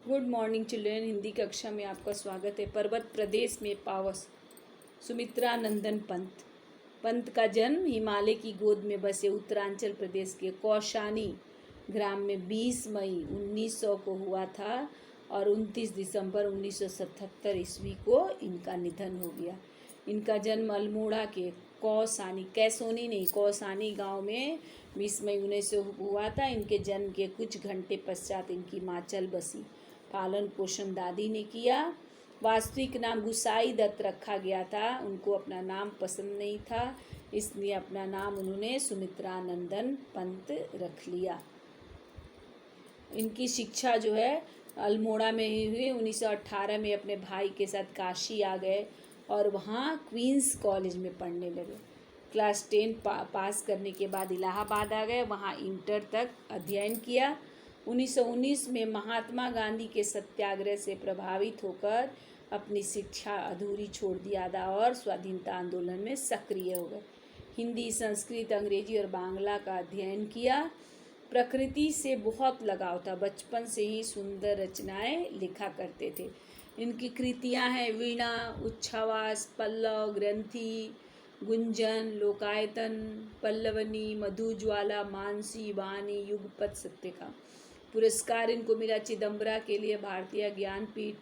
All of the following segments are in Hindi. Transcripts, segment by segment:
Good morning children. हिंदी कक्षा में आपका स्वागत है। पर्वत प्रदेश में पावस सुमित्रा नंदन पंत। पंत का जन्म हिमालय की गोद में बसे उत्तरांचल प्रदेश के कौशानी ग्राम में 20 मई 1900 को हुआ था और 29 दिसंबर 1977 ईस्वी को इनका निधन हो गया। इनका जन्म अल्मोड़ा के कौसानी गांव में 20 मई 1900 हुआ था। इनके जन्म के कुछ घंटे पश्चात इनकी माँ चल बसी। पालन पोषण दादी ने किया। वास्तविक नाम गुसाई दत्त रखा गया था। उनको अपना नाम पसंद नहीं था, इसलिए अपना नाम उन्होंने सुमित्रा नंदन पंत रख लिया। इनकी शिक्षा जो है अल्मोड़ा में ही हुई। 1918 में अपने भाई के साथ काशी आ गए और वहाँ क्वींस कॉलेज में पढ़ने लगे। क्लास 10 पास करने के बाद इलाहाबाद आ गए, वहाँ इंटर तक अध्ययन किया। 1919 में महात्मा गांधी के सत्याग्रह से प्रभावित होकर अपनी शिक्षा अधूरी छोड़ दिया था और स्वाधीनता आंदोलन में सक्रिय हो गए। हिंदी, संस्कृत, अंग्रेजी और बांग्ला का अध्ययन किया। प्रकृति से बहुत लगाव था, बचपन से ही सुंदर रचनाएं लिखा करते थे। इनकी कृतियां हैं वीणा, उच्छ्वास, पल्लव, ग्रंथि, गुंजन, लोकायतन, पल्लवनी, मधुज्वाला, मानसी, वाणी, युगपत, सत्यका। पुरस्कार इनको मिला चिदम्बरा के लिए भारतीय ज्ञानपीठ,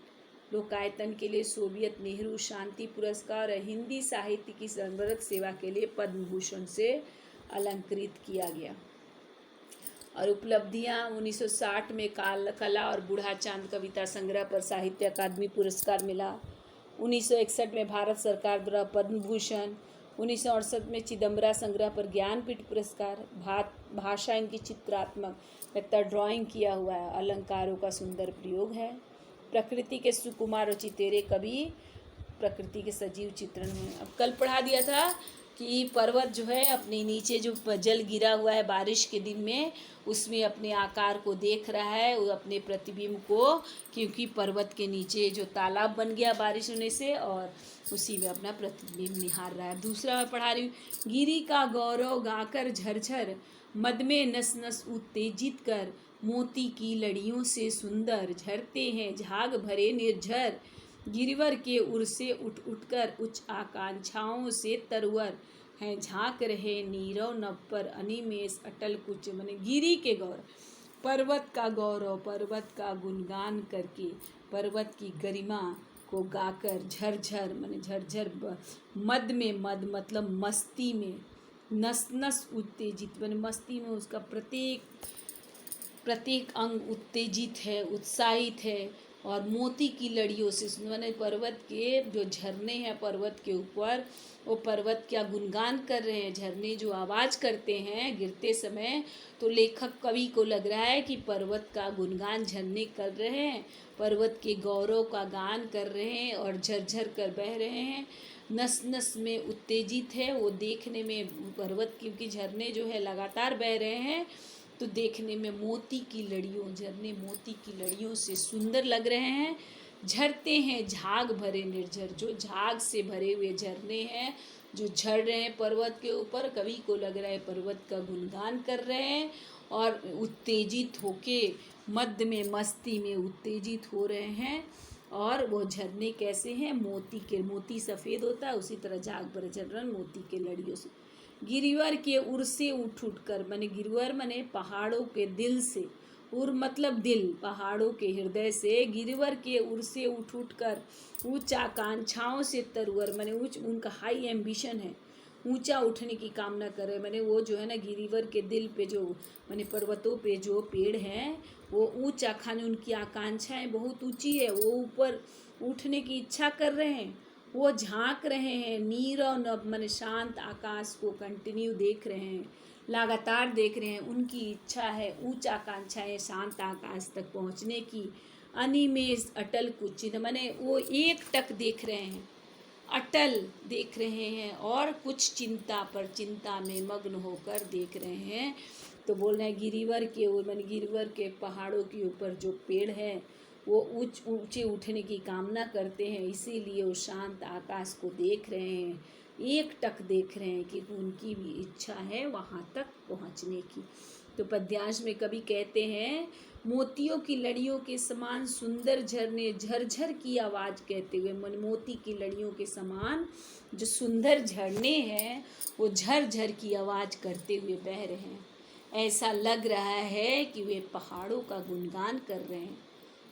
लोकायतन के लिए सोवियत नेहरू शांति पुरस्कार और हिंदी साहित्य की सर्वरत सेवा के लिए पद्म भूषण से अलंकृत किया गया। और उपलब्धियां 1960 में कला और बूढ़ा चांद कविता संग्रह पर साहित्य अकादमी पुरस्कार मिला। 1961 में भारत सरकार द्वारा पद्म भूषण। 1968 में चिदम्बरा संग्रह पर ज्ञानपीठ पुरस्कार। भाषा इनकी चित्रात्मक, लगता ड्राइंग किया हुआ है। अलंकारों का सुंदर प्रयोग है। प्रकृति के सुकुमार और चितेरे कवि, प्रकृति के सजीव चित्रण में। अब कल पढ़ा दिया था कि पर्वत जो है अपने नीचे जो जल गिरा हुआ है बारिश के दिन में, उसमें अपने आकार को देख रहा है, वो अपने प्रतिबिंब को, क्योंकि पर्वत के नीचे जो तालाब बन गया बारिश होने से, और उसी में अपना प्रतिबिंब निहार रहा है। दूसरा मैं पढ़ा रही हूँ, गिरी का गौरव गाकर झरझर, मद में नस नस उत्तेजित कर, मोती की लड़ियों से सुंदर झरते हैं झाग भरे निर्झर, गिरिवर के उर से उठ उठकर उच्च आकांक्षाओं से तरवर हैं, झांक रहे नीरव नभ पर अनिमेष अटल कुच। माने गिरी के गौरव, पर्वत का गौरव, पर्वत का गुणगान करके, पर्वत की गरिमा को गाकर, झरझर माने झरझर, मद में, मद मतलब मस्ती में, नस नस उत्तेजित माने मस्ती में उसका प्रत्येक अंग उत्तेजित है, उत्साहित है। और मोती की लड़ियों से, मैंने पर्वत के जो झरने हैं पर्वत के ऊपर, वो पर्वत क्या गुणगान कर रहे हैं। झरने जो आवाज़ करते हैं गिरते समय, तो लेखक कवि को लग रहा है कि पर्वत का गुणगान झरने कर रहे हैं, पर्वत के गौरव का गान कर रहे हैं और झरझर कर बह रहे हैं। नस नस में उत्तेजित है वो देखने में पर्वत, क्योंकि झरने जो है लगातार बह रहे हैं, तो देखने में मोती की लड़ियों, झरने मोती की लड़ियों से सुंदर लग रहे हैं। झरते हैं झाग भरे निर्झर, जो झाग से भरे हुए झरने हैं जो झड़ रहे हैं पर्वत के ऊपर, कवि को लग रहा है पर्वत का गुणगान कर रहे हैं और उत्तेजित होके मध्य में, मस्ती में उत्तेजित हो रहे हैं। और वो झरने कैसे हैं, मोती सफ़ेद होता है, उसी तरह झाग भरे झर रहे मोती के लड़ियों से। गिरिवर के उर से उठ कर, माने गिरिवर माने पहाड़ों के दिल से, उर मतलब दिल, पहाड़ों के हृदय से, गिरिवर के उर से उठ कर उच्च आकांक्षाओं से तरवर, माने उच्च, उनका हाई एम्बिशन है, ऊंचा उठने की कामना कर रहे। माने वो जो है ना गिरिवर के दिल पे जो, माने पर्वतों पे जो पेड़ हैं वो ऊंचा खाने, उनकी आकांक्षाएं बहुत ऊंची है, वो ऊपर उठने की इच्छा कर रहे हैं। वो झांक रहे हैं नीरव नभ, मन शांत आकाश को कंटिन्यू देख रहे हैं, लगातार देख रहे हैं। उनकी इच्छा है, उच्च आकांक्षा है शांत आकाश तक पहुंचने की। अनिमेष अटल कुचित, माने वो एक टक देख रहे हैं, अटल देख रहे हैं और कुछ चिंता में मग्न होकर देख रहे हैं। तो बोल रहे हैं गिरिवर के ओर, माने गिरिवर के पहाड़ों के ऊपर जो पेड़ है वो ऊंचे उठने की कामना करते हैं, इसीलिए वो शांत आकाश को देख रहे हैं, एक टक देख रहे हैं कि उनकी भी इच्छा है वहाँ तक पहुँचने की। तो पद्यांश में कवि कहते हैं मोतियों की लड़ियों के समान सुंदर झरने झरझर की आवाज़ कहते हुए, मन मोती की लड़ियों के समान जो सुंदर झरने हैं वो झरझर की आवाज़ करते हुए बह रहे हैं। ऐसा लग रहा है कि वे पहाड़ों का गुणगान कर रहे हैं।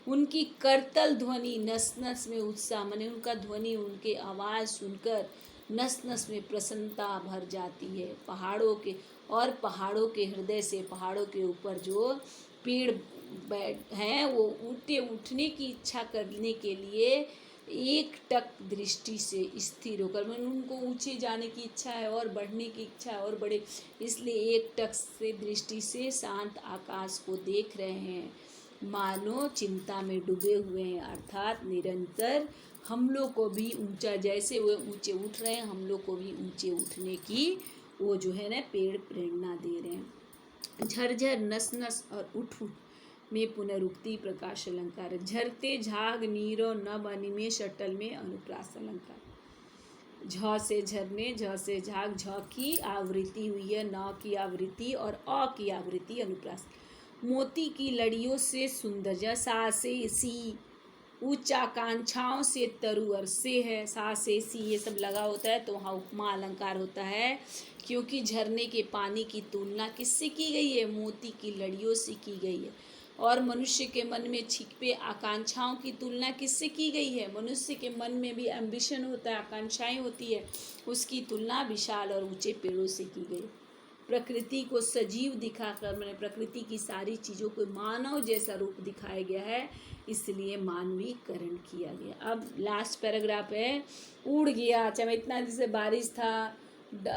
उनकी करतल ध्वनि नस नस में उत्साह, माने उनका ध्वनि, उनके आवाज़ सुनकर नस नस में प्रसन्नता भर जाती है। पहाड़ों के हृदय से, पहाड़ों के ऊपर जो पेड़ हैं वो उठने की इच्छा करने के लिए एक टक दृष्टि से स्थिर होकर, मैंने उनको ऊंचे जाने की इच्छा है और बढ़ने की इच्छा है और बड़े, इसलिए एक टक से दृष्टि से शांत आकाश को देख रहे हैं, मानो चिंता में डूबे हुए हैं। अर्थात निरंतर हम लोग को भी ऊंचा, जैसे वो ऊंचे उठ रहे हैं, हम लोग को भी ऊंचे उठने की वो जो है ना पेड़ प्रेरणा दे रहे हैं। झरझर नस नस और उठ में पुनरुक्ति प्रकाश अलंकार। झरते झाग नीरो नभ अनिमेष अटल में अनुप्रास अलंकार। झ से झरने, झ से झाग, झ की आवृत्ति हुई है, न की आवृत्ति और अ की आवृत्ति अनुप्रास। मोती की लड़ियों से सुंदर, सा से सी, उच्च आकांक्षाओं से तरु, और से है, सा से सी ये सब लगा होता है तो वहाँ उपमा अलंकार होता है, क्योंकि झरने के पानी की तुलना किससे की गई है? मोती की लड़ियों से की गई है। और मनुष्य के मन में छिपे आकांक्षाओं की तुलना किससे की गई है? मनुष्य के मन में भी एम्बिशन होता है, आकांक्षाएं होती है, उसकी तुलना विशाल और ऊंचे पेड़ों से की गई। प्रकृति को सजीव दिखाकर, मैंने प्रकृति की सारी चीज़ों को मानव जैसा रूप दिखाया गया है, इसलिए मानवीकरण किया गया। अब लास्ट पैराग्राफ है, उड़ गया। अच्छा, मैं इतना दिन से बारिश था,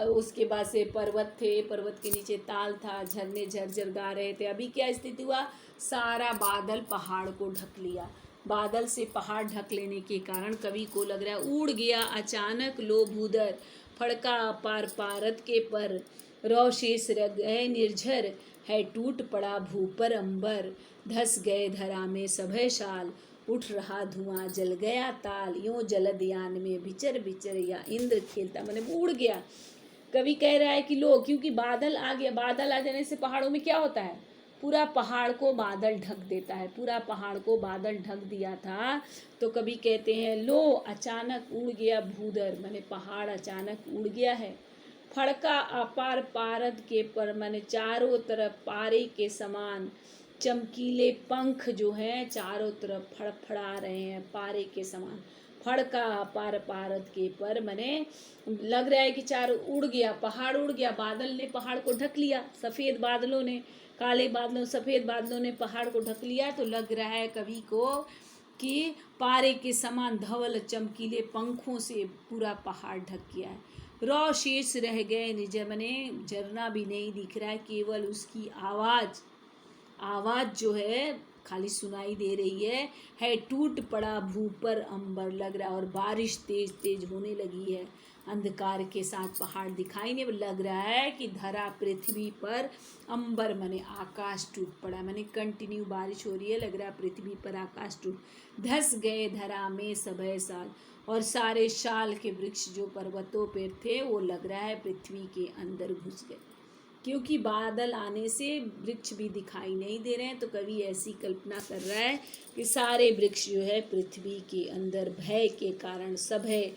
उसके बाद से पर्वत थे, पर्वत के नीचे ताल था, झरने झरझर गा रहे थे। अभी क्या स्थिति हुआ? सारा बादल पहाड़ को ढक लिया। बादल से पहाड़ ढक लेने के कारण कवि को लग रहा है उड़ गया अचानक लो भूधर, फड़का अपार पारद के पर, रौ शेष रह गए निर्झर, है टूट पड़ा भू पर अंबर, धस गए धरा में सभय शाल, उठ रहा धुआं जल गया ताल, यूं जलद यान में बिचर बिचर या इंद्र खेलता। मैंने उड़ गया। कवि कह रहा है कि लो, क्योंकि बादल आ गया, बादल आ जाने से पहाड़ों में क्या होता है? पूरा पहाड़ को बादल ढक देता है। पूरा पहाड़ को बादल ढक दिया था तो कवि कहते हैं लो अचानक उड़ गया भूधर, मैंने पहाड़ अचानक उड़ गया है। फड़का अपार पारद के पर, मैंने चारों तरफ पारे के समान चमकीले पंख जो हैं चारों तरफ फड़फड़ा रहे हैं, पारे के समान। फड़का अपार पारद के पर, मैंने लग रहा है कि चारों उड़ गया, पहाड़ उड़ गया, बादल ने पहाड़ को ढक लिया, सफ़ेद बादलों ने, काले बादलों, सफ़ेद बादलों ने पहाड़ को ढक लिया। तो लग रहा है कवि को कि पारे के समान धवल चमकीले पंखों से पूरा पहाड़ ढक गया है। रौ शेष रह गए निज, मने झरना भी नहीं दिख रहा है, केवल उसकी आवाज़ जो है खाली सुनाई दे रही है टूट पड़ा भू पर अंबर, लग रहा है। और बारिश तेज तेज होने लगी है, अंधकार के साथ पहाड़ दिखाई नहीं, लग रहा है कि धरा पृथ्वी पर अंबर मने आकाश टूट पड़ा, मैंने कंटिन्यू बारिश हो रही है, लग रहा है पृथ्वी पर आकाश टूट। धस गए धरा में सभय साल, और सारे शाल के वृक्ष जो पर्वतों पर थे वो लग रहा है पृथ्वी के अंदर घुस गए, क्योंकि बादल आने से वृक्ष भी दिखाई नहीं दे रहे हैं। तो कवि ऐसी कल्पना कर रहा है कि सारे वृक्ष जो है पृथ्वी के अंदर भय के कारण सभय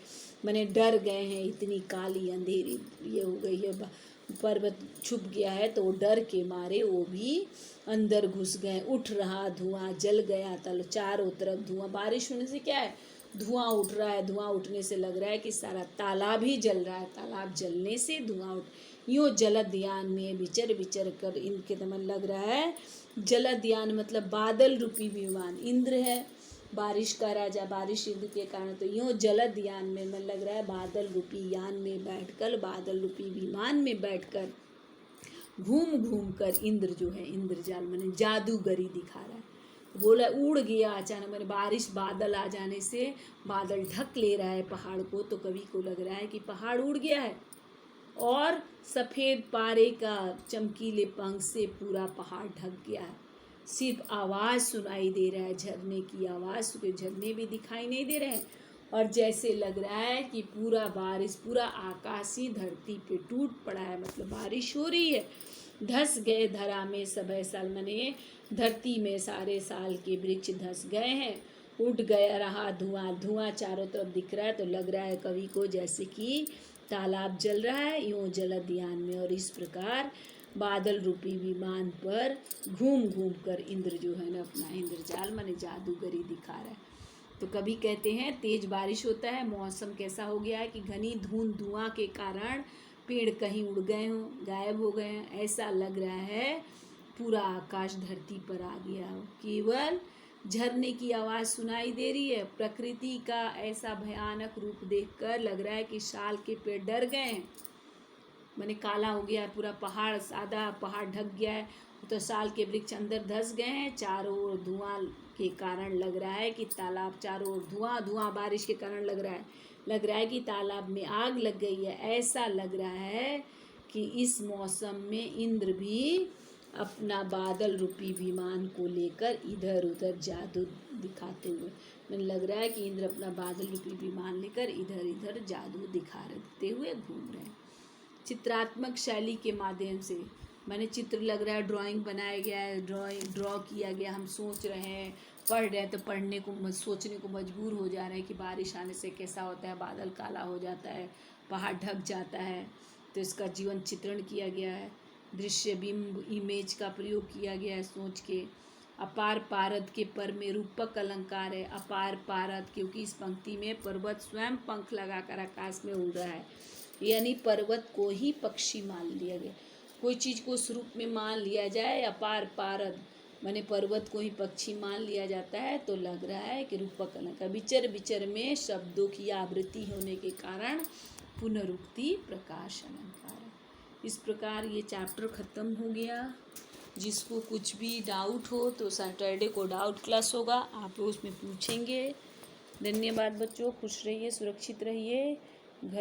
मने डर गए हैं, इतनी काली अंधेरी ये हो गई है, पर्वत छुप गया है तो वो डर के मारे वो भी अंदर घुस गए। उठ रहा धुआं जल गया तल, चारों तरफ धुआं, बारिश होने से क्या है धुआं उठ रहा है, धुआं उठने से लग रहा है कि सारा तालाब ही जल रहा है, तालाब जलने से धुआं उठ, यूँ जलदयान में विचर विचर कर, इनके दमन लग रहा है जलदयान मतलब बादल रूपी विमान, इंद्र है बारिश का राजा, बारिश इंद्र के कारण, तो यूँ जलदयान में मन लग रहा है बादल रूपी यान में बैठकर, बादल रूपी विमान में बैठकर घूम घूम कर इंद्र जो है इंद्रजाल मैंने जादूगरी दिखा रहा है। बोला उड़ गया अचानक, मैंने बारिश बादल आ जाने से बादल ढक ले रहा है पहाड़ को, तो कवि को लग रहा है कि पहाड़ उड़ गया है और सफ़ेद पारे का चमकीले पंख से पूरा पहाड़ ढक गया है। सिर्फ आवाज़ सुनाई दे रहा है, झरने की आवाज़, क्योंकि झरने भी दिखाई नहीं दे रहे हैं, और जैसे लग रहा है कि पूरा बारिश, पूरा आकाश ही धरती पे टूट पड़ा है, मतलब बारिश हो रही है। धस गए धरा में सभय साल, मने धरती में सारे साल के वृक्ष धस गए हैं। उठ गया रहा धुआं, धुआं चारों तरफ दिख रहा है, तो लग रहा है कवि को जैसे कि तालाब जल रहा है, यूं जलध्यान में। और इस प्रकार बादल रूपी विमान पर घूम घूम कर इंद्र जो है ना अपना इंद्रजाल माने जादूगरी दिखा रहा है। तो कभी कहते हैं तेज बारिश होता है, मौसम कैसा हो गया है कि घनी धुंध धुआं के कारण पेड़ कहीं उड़ गए हों, गायब हो गए हैं, ऐसा लग रहा है पूरा आकाश धरती पर आ गया हो। केवल झरने की आवाज़ सुनाई दे रही है। प्रकृति का ऐसा भयानक रूप देखकर लग रहा है कि साल के पेड़ डर गए हैं, माने काला हो गया है पूरा पहाड़, सादा पहाड़ ढक गया है, तो साल के वृक्ष अंदर धंस गए हैं। चारों ओर धुआं के कारण लग रहा है कि तालाब, चारों ओर धुआं धुआं बारिश के कारण लग रहा है कि तालाब में आग लग गई है। ऐसा लग रहा है कि इस मौसम में इंद्र भी अपना बादल रूपी विमान को लेकर इधर उधर जादू दिखाते हुए, मैंने लग रहा है कि इंद्र अपना बादल रूपी विमान लेकर इधर इधर जादू दिखाते हुए घूम रहे हैं। चित्रात्मक शैली के माध्यम से, मैंने चित्र लग रहा है, ड्राइंग बनाया गया है, ड्रॉ किया गया, हम सोच रहे हैं, पढ़ रहे हैं, तो पढ़ने को सोचने को मजबूर हो जा रहे हैं कि बारिश आने से कैसा होता है, बादल काला हो जाता है, पहाड़ ढक जाता है, तो इसका जीवन चित्रण किया गया है। दृश्य बिंब इमेज का प्रयोग किया गया है सोच के। अपार पारद के पर में रूपक अलंकार है। अपार पारद क्योंकि इस पंक्ति में पर्वत स्वयं पंख लगाकर आकाश में उड़ रहा है, यानी पर्वत को ही पक्षी मान लिया गया। कोई चीज़ को उस रूप में मान लिया जाए, अपार पारद माने पर्वत को ही पक्षी मान लिया जाता है, तो लग रहा है कि रूपक अलंकार। विचर विचर में शब्दों की आवृत्ति होने के कारण पुनरुक्ति प्रकाश अलंकार है। इस प्रकार ये चैप्टर ख़त्म हो गया। जिसको कुछ भी डाउट हो तो सैटरडे को डाउट क्लास होगा, आप लोग उसमें पूछेंगे। धन्यवाद बच्चों, खुश रहिए, सुरक्षित रहिए।